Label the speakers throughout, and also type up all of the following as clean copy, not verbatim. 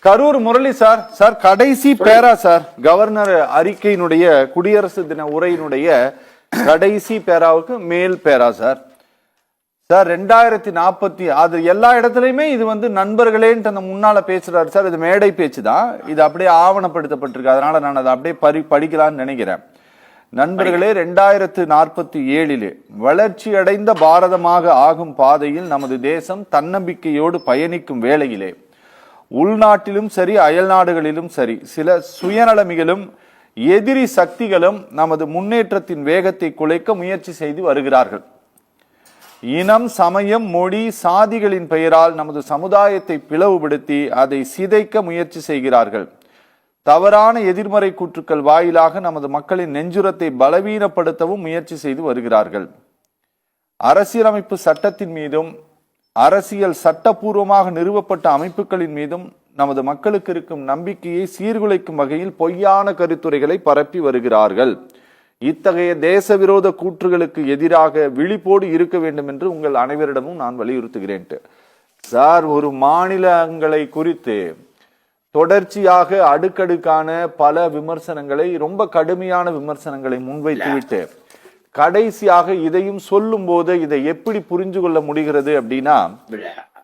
Speaker 1: Karur Murali sir. Sir கடைசி பேரா sir, governor அறிக்கையினுடைய குடியரசு தின உரையினுடைய கடைசி பேராவுக்கு மேல் பேரா சார். சார் 2040 அது எல்லா இடத்துலயுமே இது வந்து நண்பர்களேன்ட்டு அந்த முன்னால பேசுறாரு சார். இது மேடை பேச்சு தான், இது அப்படியே ஆவணப்படுத்தப்பட்டிருக்கு. அதனால நான் அதை அப்படியே படிக்கலாம்னு நினைக்கிறேன். நண்பர்களே, 2047 வளர்ச்சி அடைந்த பாரதமாக ஆகும் பாதையில் நமது தேசம் தன்னம்பிக்கையோடு பயணிக்கும் வேளையிலே உள்நாட்டிலும் சரி அயல் நாடுகளிலும் சரி சில சுயநலமிகளும் எதிரி சக்திகளும் நமது முன்னேற்றத்தின் வேகத்தை குலைக்க முயற்சி செய்து வருகிறார்கள். இனம், சமயம், மொழி, சாதிகளின் பெயரால் நமது சமுதாயத்தை பிளவுபடுத்தி அதை சிதைக்க முயற்சி செய்கிறார்கள். தவறான எதிர்மறை கூற்றுக்கள் வாயிலாக நமது மக்களின் நெஞ்சுரத்தை பலவீனப்படுத்தவும் முயற்சி செய்து வருகிறார்கள். அரசியலமைப்பு சட்டத்தின் மீதும் அரசியல் சட்டப்பூர்வமாக நிறுவப்பட்ட அமைப்புகளின் மீதும் நமது மக்களுக்கு இருக்கும் நம்பிக்கையை சீர்குலைக்கும் வகையில் பொய்யான கருத்துரைகளை பரப்பி வருகிறார்கள். இத்தகைய தேச விரோத கூற்றுகளுக்கு எதிராக விழிப்போடு இருக்க வேண்டும் என்று உங்கள் அனைவரிடமும் நான் வலியுறுத்துகிறேன் சார். ஒரு மாநிலங்களை குறித்து தொடர்ச்சியாக அடுக்கடுக்கான பல விமர்சனங்களை, ரொம்ப கடுமையான விமர்சனங்களை முன்வைத்துவிட்டு கடைசியாக இதையும் சொல்லும் போது இதை எப்படி புரிஞ்சு கொள்ள முடிகிறது அப்படின்னா,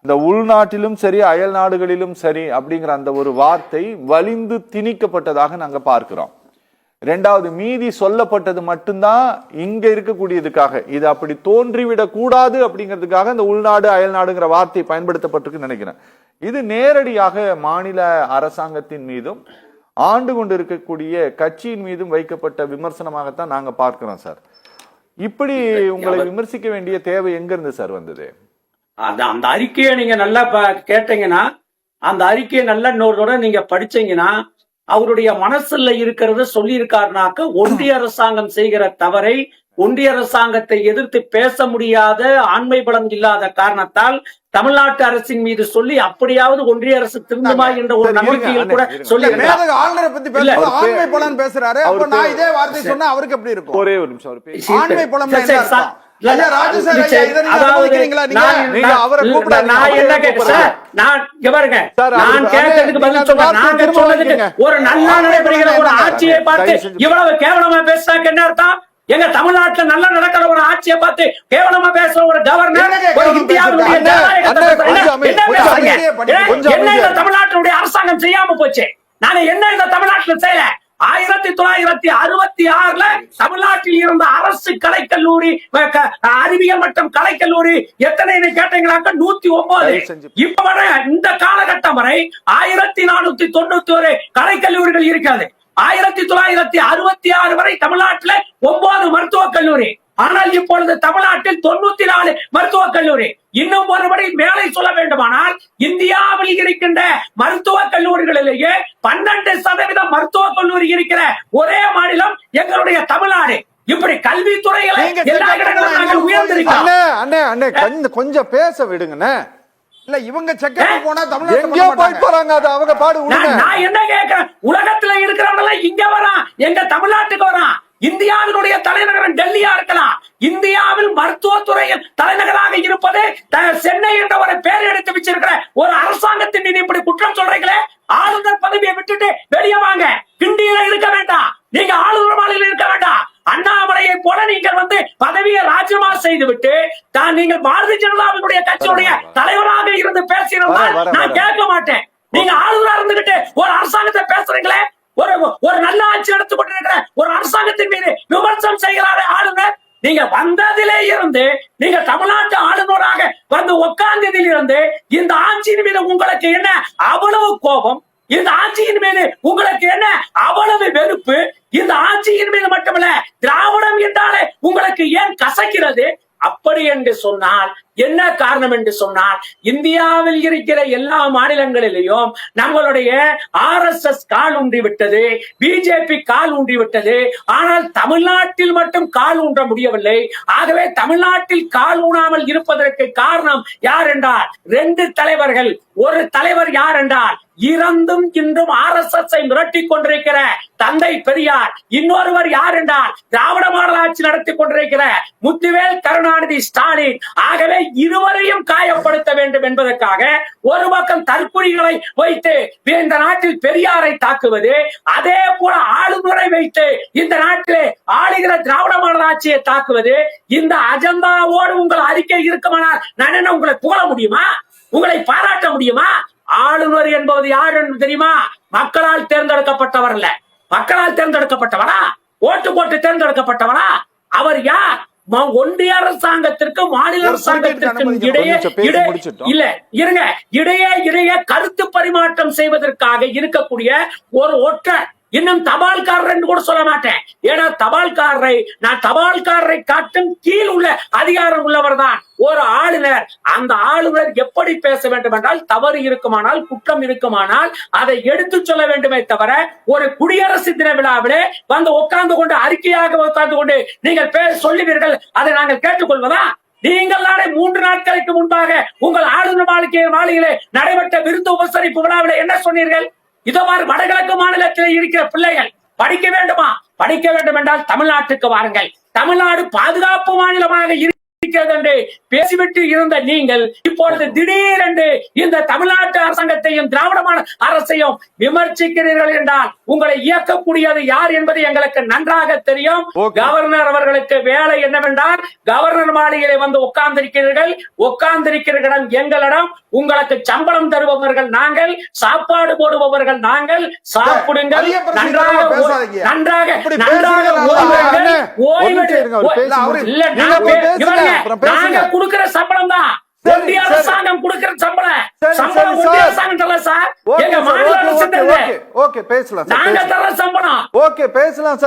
Speaker 1: இந்த உள்நாட்டிலும் சரி அயல் நாடுகளிலும் சரி அப்படிங்கிற அந்த ஒரு வார்த்தை வலிந்து திணிக்கப்பட்டதாக நாங்க பார்க்கிறோம். ரெண்டாவது, மீதி சொல்லப்பட்டது மட்டும்தான் இங்க இருக்கக்கூடியதுக்காக, இது அப்படி தோன்றிவிடக் கூடாது அப்படிங்கிறதுக்காக இந்த உள்நாடு அயல் நாடுங்கிற வார்த்தை பயன்படுத்தப்பட்டிருக்கு நினைக்கிறேன். இது நேரடியாக மாநில அரசாங்கத்தின் மீதும் ஆண்டு கொண்டு இருக்கக்கூடிய கட்சியின் மீதும் வைக்கப்பட்ட விமர்சனமாகத்தான் நாங்க பார்க்கிறோம் சார். இப்படி உங்களை விமர்சிக்க வேண்டிய தேவை எங்க இருந்து சார் வந்தது?
Speaker 2: அந்த அறிக்கையை நீங்க நல்லா கேட்டீங்கன்னா, அந்த அறிக்கையை நல்லா இன்னொரு நீங்க படிச்சீங்கன்னா, அவருடைய மனசுல இருக்கிறத சொல்லி இருக்காருனாக்க, ஒன்றிய அரசாங்கம் செய்கிற தவறை ஒன்றிய அரசாங்கத்தை எதிர்த்து பேச முடியாத ஆண்மை பலம் இல்லாத காரணத்தால் தமிழ்நாட்டு அரசின் மீது சொல்லி அப்படியாவது ஒன்றிய அரசு திருந்துமா என்ற ஒரு நம்பிக்கையில் கூட சொல்லி
Speaker 3: ஆளுநரை பத்தி ஆண்மை பலம் பேசுறாரு. நான் இதே வார்த்தை சொன்னா அவருக்கு எப்படி இருக்கும்?
Speaker 1: ஒரே ஒரு நிமிஷம்.
Speaker 3: ஆண்மை பலம் நான்
Speaker 2: கேட்டதுக்கு பதில் சொல்றேன். ஒரு நல்லா நடைபெறுகிற ஒரு ஆட்சியை பார்த்து இவ்வளவு கேவலமா பேசுறாங்க என்ன அர்த்தம்? எங்க தமிழ்நாட்டுல நல்லா நடக்கிற ஒரு ஆட்சியை பார்த்து கேவலமா பேசுற ஒரு கவர்னர் என்ன தமிழ்நாட்டினுடைய அரசாங்கம் செய்யாம போச்சு? நாங்க என்ன இந்த தமிழ்நாட்டுல செய்யல? 1966 தமிழ்நாட்டில் இருந்த அரசு கலைக்கல்லூரி, அறிவியல் மற்றும் கலைக்கல்லூரி எத்தனை கேட்டீங்கன்னாக்க 109. இப்ப வரை இந்த காலகட்டம் வரை 1491 கலைக்கல்லூரிகள் இருக்கிறது. 1966 வரை தமிழ்நாட்டில் 9 மருத்துவக் கல்லூரி. ஆனால் இப்பொழுது தமிழ்நாட்டில் 94 மருத்துவக் கல்லூரி. இன்னும் ஒருபடி மேலே சொல்ல வேண்டுமானால், இந்தியாவில் இருக்கின்ற மருத்துவக் கல்லூரிகளிலேயே 12% மருத்துவக் கல்லூரி இருக்கிற ஒரே மாநிலம் எங்களுடைய தமிழ்நாடு. இப்படி கல்வித்துறையில எல்லா இடங்களும் நாங்கள் உயர்ந்திருக்கோம்.
Speaker 1: கொஞ்சம் பேச விடுங்க.
Speaker 3: இல்ல, இவங்க செக்கப் போனா
Speaker 1: தமிழ்நாட்டுல போறாங்க, அது அவங்க பாடு.
Speaker 2: நான் என்ன கேட்கிறேன், உலகத்துல இருக்கிறவங்க இங்க வரான், எங்க தமிழ்நாட்டுக்கு வரான். இந்தியாவினுடைய தலைநகரம் டெல்லியா இருக்கலாம். இந்தியாவில் மருத்துவத்துறையில் தலைநகராக இருப்பது சென்னை என்ற ஒரு பேர் எடுத்து வச்சிருக்கிற ஒரு அரசாங்கத்தின் மீது இப்படி குற்றம் சொல்றீங்களே. ஆளுநர் பதவியை விட்டுட்டு வெளியே வாங்க. கிண்டியில இருக்க வேண்டாம், நீங்க ஆளுநர் மாநிலம் இருக்க வேண்டாம். அண்ணாமலையை போல நீங்கள் வந்து பதவியை ராஜினாமா செய்து விட்டு நீங்கள் பாரதிய ஜனதாவினுடைய கட்சியுடைய தலைவராக இருந்து பேசியிருந்தால் நான் கேட்க மாட்டேன். நீங்க ஆளுநரா இருந்துகிட்டு ஒரு அரசாங்கத்தை பேசுறீங்களே, ஒரு நல்ல ஆட்சி நடத்தி கொண்டிருக்கிற ஒரு அரசாங்கத்தின் மீது விமர்சனம் செய்கிறாரு ஆளுநர். நீங்க வந்ததிலே இருந்து, நீங்க தமிழ்நாட்டு ஆளுநராக வந்து உட்கார்ந்ததில் இருந்து இந்த ஆட்சியின் மீது உங்களுக்கு என்ன அவ்வளவு கோபம்? இந்த ஆட்சியின் மீது உங்களுக்கு என்ன அவ்வளவு வெறுப்பு? இந்த ஆட்சியின் மீது மட்டுமல்ல, திராவிடம் என்றாலே உங்களுக்கு ஏன் கசக்கிறது? அப்படி என்று சொன்னால் என்ன காரணம் என்று சொன்னால், இந்தியாவில் இருக்கிற எல்லா மாநிலங்களிலேயும் நம்மளுடைய RSS கால் ஊன்றி விட்டது, பிஜேபி கால் ஊன்றி விட்டது. ஆனால் தமிழ்நாட்டில் மட்டும் கால் ஊன்ற முடியவில்லை. ஆகவே தமிழ்நாட்டில் கால் ஊனாமல் இருப்பதற்கு காரணம் யார் என்றால் 2 தலைவர்கள். ஒரு தலைவர் யார் என்றால் இறந்தும் இன்றும் RSS மிரட்டி கொண்டிருக்கிற தந்தை பெரியார், இன்னொருவர் யார் என்றால் திராவிட மாடல் ஆட்சி நடத்தி கொண்டிருக்கிற முத்துவேல் கருணாநிதி ஸ்டாலின். ஆகவே இருவரையும் காயப்படுத்த வேண்டும் என்பதற்காக ஒரு பக்கம் தற்குறிகளை வைத்து இந்த நாட்டில் பெரியாரை தாக்குவது, அதே போல ஆளுநரை வைத்து இந்த நாட்டிலே ஆளுகிற திராவிட மாடல் ஆட்சியை தாக்குவது, இந்த அஜெண்டாவோடு உங்கள் அறிக்கை இருக்குமானால் நான் என்ன உங்களை புகழ முடியுமா? உங்களை பாராட்ட முடியுமா? ஆளுநர் என்பது யார் என்று தெரியுமா? மக்களால் தேர்ந்தெடுக்கப்பட்டவர் அல்ல. மக்களால் தேர்ந்தெடுக்கப்பட்டவரா? ஓட்டு போட்டு தேர்ந்தெடுக்கப்பட்டவரா? அவர் யார்? ஒன்றிய அரசாங்கத்திற்கு மாநில அரசாங்கத்திற்கும் இடையே கருத்து பரிமாற்றம் செய்வதற்காக இருக்கக்கூடிய ஒரு ஒற்றை, இன்னும் தபால்காரர் என்று கூட சொல்ல மாட்டேன். ஏன்னா நான் தபால்காரரை காட்டும் கீழ் உள்ள அதிகாரம் உள்ளவர் தான் ஒரு ஆளுநர். அந்த ஆளுநர் எப்படி பேச வேண்டும் என்றால், தவறு இருக்குமானால், குற்றம் இருக்குமானால் அதை எடுத்து சொல்ல வேண்டுமே தவிர, ஒரு குடியரசு தின விழாவிலே வந்து உட்கார்ந்து கொண்டு அறிக்கையாக உட்கார்ந்து கொண்டு நீங்கள் சொல்லுவீர்கள், அதை நாங்கள் கேட்டுக்கொள்வதா? நீங்கள் நாளை 3 நாட்களுக்கு முன்பாக உங்கள் ஆளுநர் மாளிகையிலே நடைபெற்ற விருந்து உபசரிப்பு விழாவிலே என்ன சொன்னீர்கள்? இதோமாறு வடகிழக்கு மாநிலத்தில் இருக்கிற பிள்ளைகள் படிக்க வேண்டுமா? படிக்க வேண்டும் என்றால் தமிழ்நாட்டுக்கு வாருங்கள். தமிழ்நாடு பாதுகாப்பு மாநிலமாக இருக்கிறது என்று பேசிவிட்டு இருந்த நீங்கள் இப்பொழுது திடீரென்று இந்த தமிழ்நாட்டு அரசாங்கத்தையும் திராவிட மாடல் அரசையும் விமர்சிக்கிறீர்கள் என்றால் உங்களை இயக்கக்கூடியது யார் என்பது எங்களுக்கு நன்றாக தெரியும். கவர்னர் அவர்களுக்கு வேலை என்னவென்றால், கவர்னர் மாளிகையிலே வந்து உட்கார்ந்திருக்கிற இடம் எங்களிடம். உங்களுக்கு சம்பளம் தருபவர்கள் நாங்கள், சாப்பாடு போடுபவர்கள் நாங்கள். சாப்பிடுங்கள், நாங்க கொடுக்கிற சம்பளம் தான் ஒன்றிய அரசாங்கம் கொடுக்கிற சம்பளம். ஒன்றிய அரசாங்கம் தரல சார், எங்க மாநில அரசு தருது.
Speaker 1: பேசலாம்,
Speaker 2: நாங்க தர சம்பளம்.
Speaker 1: பேசலாம் சார்.